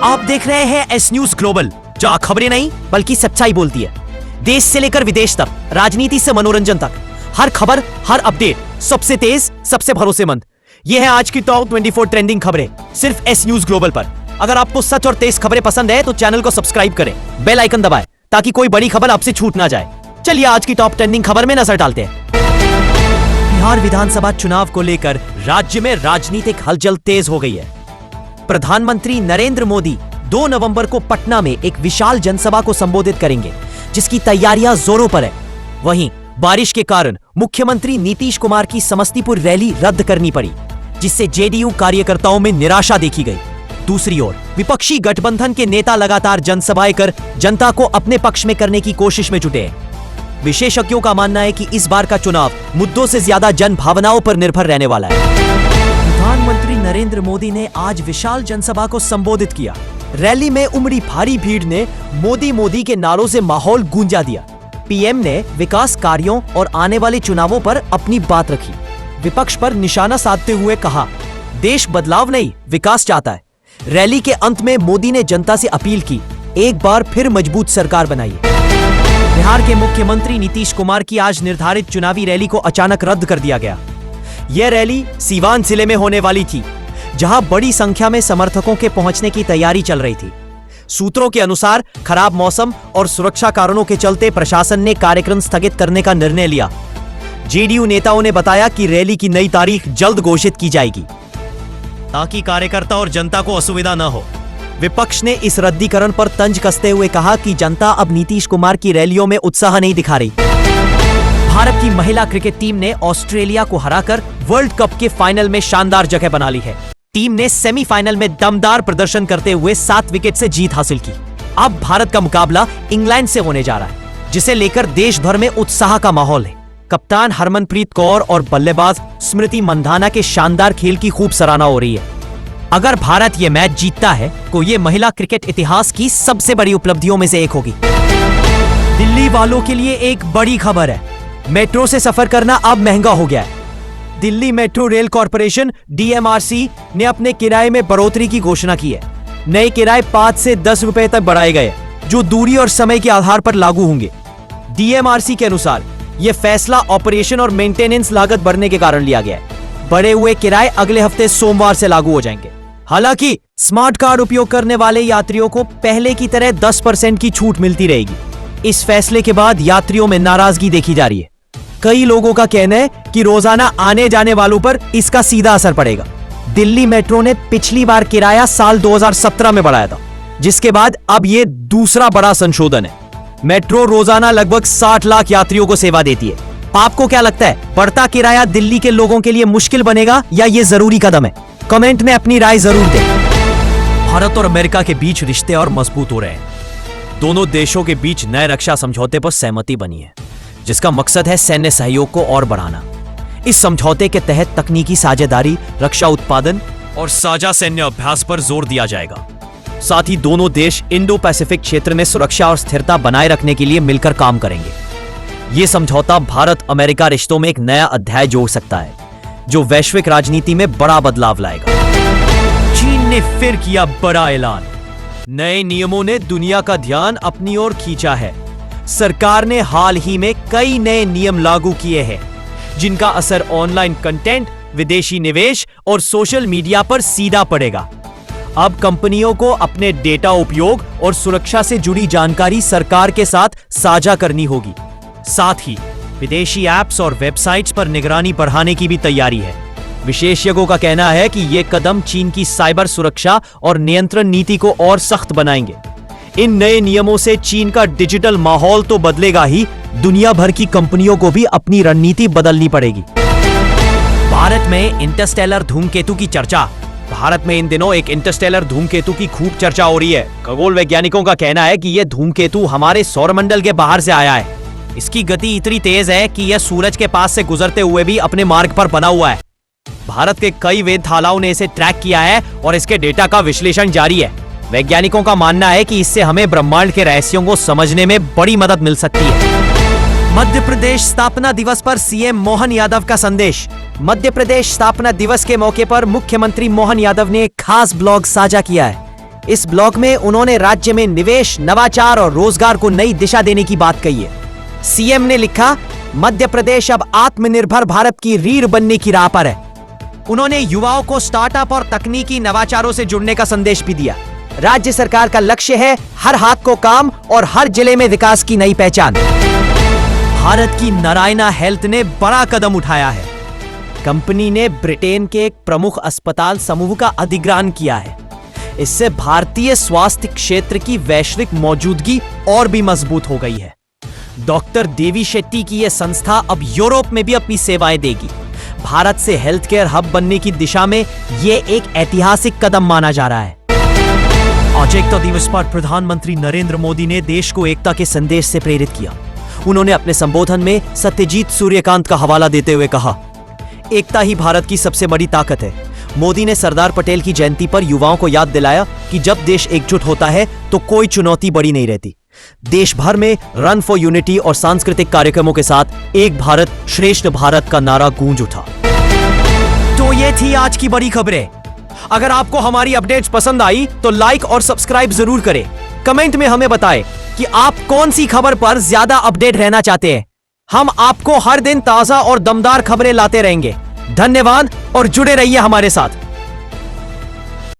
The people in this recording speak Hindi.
आप देख रहे हैं एस न्यूज ग्लोबल, जहां खबरें नहीं बल्कि सच्चाई बोलती है। देश से लेकर विदेश तक, राजनीति से मनोरंजन तक, हर खबर, हर अपडेट सबसे तेज, सबसे भरोसेमंद। ये है आज की टॉप 24 ट्रेंडिंग खबरें सिर्फ एस न्यूज ग्लोबल पर। अगर आपको सच और तेज खबरें पसंद है तो चैनल को सब्सक्राइब करें, बेल आइकन दबाएं ताकि कोई बड़ी खबर आपसे छूट ना जाए। चलिए आज की टॉप ट्रेंडिंग खबर में नजर डालते हैं। बिहार विधानसभा चुनाव को लेकर राज्य में राजनीतिक हलचल तेज हो गई है। प्रधानमंत्री नरेंद्र मोदी 2 नवंबर को पटना में एक विशाल जनसभा को संबोधित करेंगे, जिसकी तैयारियां जोरों पर है। वहीं बारिश के कारण मुख्यमंत्री नीतीश कुमार की समस्तीपुर रैली रद्द करनी पड़ी, जिससे जेडीयू कार्यकर्ताओं में निराशा देखी गई। दूसरी ओर विपक्षी गठबंधन के नेता लगातार जनसभाएं कर जनता को अपने पक्ष में करने की कोशिश में जुटे हैं। विशेषज्ञों का मानना है कि इस बार का चुनाव मुद्दों से ज्यादा जन भावनाओं पर निर्भर रहने वाला है। प्रधानमंत्री नरेंद्र मोदी ने आज विशाल जनसभा को संबोधित किया। रैली में उमड़ी भारी भीड़ ने मोदी मोदी के नारों से माहौल गूंजा दिया। पीएम ने विकास कार्यों और आने वाले चुनावों पर अपनी बात रखी। विपक्ष पर निशाना साधते हुए कहा, देश बदलाव नहीं विकास चाहता है। रैली के अंत में मोदी ने जनता से अपील की, एक बार फिर मजबूत सरकार बनाइए। बिहार के मुख्यमंत्री नीतीश कुमार की आज निर्धारित चुनावी रैली को अचानक रद्द कर दिया गया। यह रैली सीवान जिले में होने वाली थी, जहां बड़ी संख्या में समर्थकों के पहुंचने की तैयारी चल रही थी। सूत्रों के अनुसार खराब मौसम और सुरक्षा कारणों के चलते प्रशासन ने कार्यक्रम स्थगित करने का निर्णय लिया। जेडीयू नेताओं ने बताया कि रैली की नई तारीख जल्द घोषित की जाएगी, ताकि कार्यकर्ता और जनता को असुविधा न हो। विपक्ष ने इस रद्दीकरण पर तंज कसते हुए कहा कि जनता अब नीतीश कुमार की रैलियों में उत्साह नहीं दिखा रही। भारत की महिला क्रिकेट टीम ने ऑस्ट्रेलिया को हराकर वर्ल्ड कप के फाइनल में शानदार जगह बना ली है। टीम ने सेमीफाइनल में दमदार प्रदर्शन करते हुए 7 विकेट से जीत हासिल की। अब भारत का मुकाबला इंग्लैंड से होने जा रहा है, जिसे लेकर देश भर में उत्साह का माहौल है। कप्तान हरमनप्रीत कौर और बल्लेबाज स्मृति मंधाना के शानदार खेल की खूब सराहना हो रही है। अगर भारत ये मैच जीतता है तो ये महिला क्रिकेट इतिहास की सबसे बड़ी उपलब्धियों में से एक होगी। दिल्ली वालों के लिए एक बड़ी खबर है, मेट्रो से सफर करना अब महंगा हो गया है। Delhi metro rail corporation DMRC ने अपने किराए में बढ़ोतरी की घोषणा की है। नए किराए 5 से 10 रुपए तक बढ़ाए गए, जो दूरी और समय के आधार पर लागू होंगे। डीएमआरसी के अनुसार यह फैसला ऑपरेशन और मेंटेनेंस लागत बढ़ने के कारण लिया गया है। बढ़े हुए किराए अगले हफ्ते सोमवार से लागू हो जाएंगे। हालांकि स्मार्ट कार्ड उपयोग करने वाले यात्रियों को पहले की तरह 10% की छूट मिलती रहेगी। इस फैसले के बाद यात्रियों में नाराजगी देखी जा रही है। कई लोगों का कहना है कि रोजाना आने जाने वालों पर इसका सीधा असर पड़ेगा। दिल्ली मेट्रो ने पिछली बार किराया साल 2017 में बढ़ाया था, जिसके बाद अब यह दूसरा बड़ा संशोधन है। मेट्रो रोजाना लगभग 60 लाख यात्रियों को सेवा देती है। आपको क्या लगता है, बढ़ता किराया दिल्ली के लोगों के लिए मुश्किल बनेगा या ये जरूरी कदम है? कमेंट में अपनी राय जरूर दें। भारत और अमेरिका के बीच रिश्ते और मजबूत हो रहे हैं। दोनों देशों के बीच नए रक्षा समझौते पर सहमति बनी है, जिसका मकसद है सैन्य सहयोग को और बढ़ाना। इस समझौते के तहत तकनीकी साझेदारी, रक्षा उत्पादन और साझा सैन्य अभ्यास पर जोर दिया जाएगा। साथ ही दोनों देश इंडो पैसिफिक क्षेत्र में सुरक्षा और स्थिरता बनाए रखने के लिए मिलकर काम करेंगे। ये समझौता भारत अमेरिका रिश्तों में एक नया अध्याय जोड़ सकता है, जो वैश्विक राजनीति में बड़ा बदलाव लाएगा। चीन ने फिर किया बड़ा ऐलान। नए नियमों ने दुनिया का ध्यान अपनी ओर खींचा है। सरकार ने हाल ही में कई नए नियम लागू किए हैं, जिनका असर ऑनलाइन कंटेंट, विदेशी निवेश और सोशल मीडिया पर सीधा पड़ेगा। अब कंपनियों को अपने डेटा उपयोग और सुरक्षा से जुड़ी जानकारी सरकार के साथ साझा करनी होगी। साथ ही विदेशी ऐप्स और वेबसाइट्स पर निगरानी बढ़ाने की भी तैयारी है। विशेषज्ञों का कहना है कि ये कदम चीन की साइबर सुरक्षा और नियंत्रण नीति को और सख्त बनाएंगे। इन नए नियमों से चीन का डिजिटल माहौल तो बदलेगा ही, दुनिया भर की कंपनियों को भी अपनी रणनीति बदलनी पड़ेगी। भारत में इंटरस्टेलर धूमकेतु की चर्चा। भारत में इन दिनों एक इंटरस्टेलर धूमकेतु की खूब चर्चा हो रही है। खगोल वैज्ञानिकों का कहना है कि यह धूमकेतु हमारे सौरमंडल के बाहर से आया है। इसकी गति इतनी तेज है कि यह सूरज के पास से गुजरते हुए भी अपने मार्ग पर बना हुआ है। भारत के कई वेधशालाओं ने इसे ट्रैक किया है और इसके डेटा का विश्लेषण जारी है। वैज्ञानिकों का मानना है कि इससे हमें ब्रह्मांड के रहस्यों को समझने में बड़ी मदद मिल सकती है। मध्य प्रदेश स्थापना दिवस पर सीएम मोहन यादव का संदेश। मध्य प्रदेश स्थापना दिवस के मौके पर मुख्यमंत्री मोहन यादव ने एक खास ब्लॉग साझा किया है। इस ब्लॉग में उन्होंने राज्य में निवेश, नवाचार और रोजगार को नई दिशा देने की बात कही है। सीएम ने लिखा, मध्य प्रदेश अब आत्मनिर्भर भारत की रीढ़ बनने की राह पर है। उन्होंने युवाओं को स्टार्टअप और तकनीकी नवाचारों से जुड़ने का संदेश भी दिया। राज्य सरकार का लक्ष्य है हर हाथ को काम और हर जिले में विकास की नई पहचान। भारत की नारायणा हेल्थ ने बड़ा कदम उठाया है। कंपनी ने ब्रिटेन के एक प्रमुख अस्पताल समूह का अधिग्रहण किया है। इससे भारतीय स्वास्थ्य क्षेत्र की वैश्विक मौजूदगी और भी मजबूत हो गई है। डॉक्टर देवी शेट्टी की यह संस्था अब यूरोप में भी अपनी सेवाएं देगी। भारत से हेल्थ केयर हब बनने की दिशा में यह एक ऐतिहासिक कदम माना जा रहा है। आज एकता दिवस पर प्रधानमंत्री नरेंद्र मोदी ने देश को एकता के संदेश से प्रेरित किया। उन्होंने अपने संबोधन में सत्यजीत सूर्यकांत का हवाला देते हुए कहा, एकता ही भारत की सबसे बड़ी ताकत है। मोदी ने सरदार पटेल की जयंती पर युवाओं को याद दिलाया कि जब देश एकजुट होता है तो कोई चुनौती बड़ी नहीं रहती। देश भर में रन फॉर यूनिटी और सांस्कृतिक कार्यक्रमों के साथ एक भारत श्रेष्ठ भारत का नारा गूंज उठा। तो ये थी आज की बड़ी खबरें। अगर आपको हमारी अपडेट्स पसंद आई तो लाइक और सब्सक्राइब जरूर करें। कमेंट में हमें बताएं कि आप कौन सी खबर पर ज्यादा अपडेट रहना चाहते हैं। हम आपको हर दिन ताजा और दमदार खबरें लाते रहेंगे। धन्यवाद और जुड़े रहिए हमारे साथ।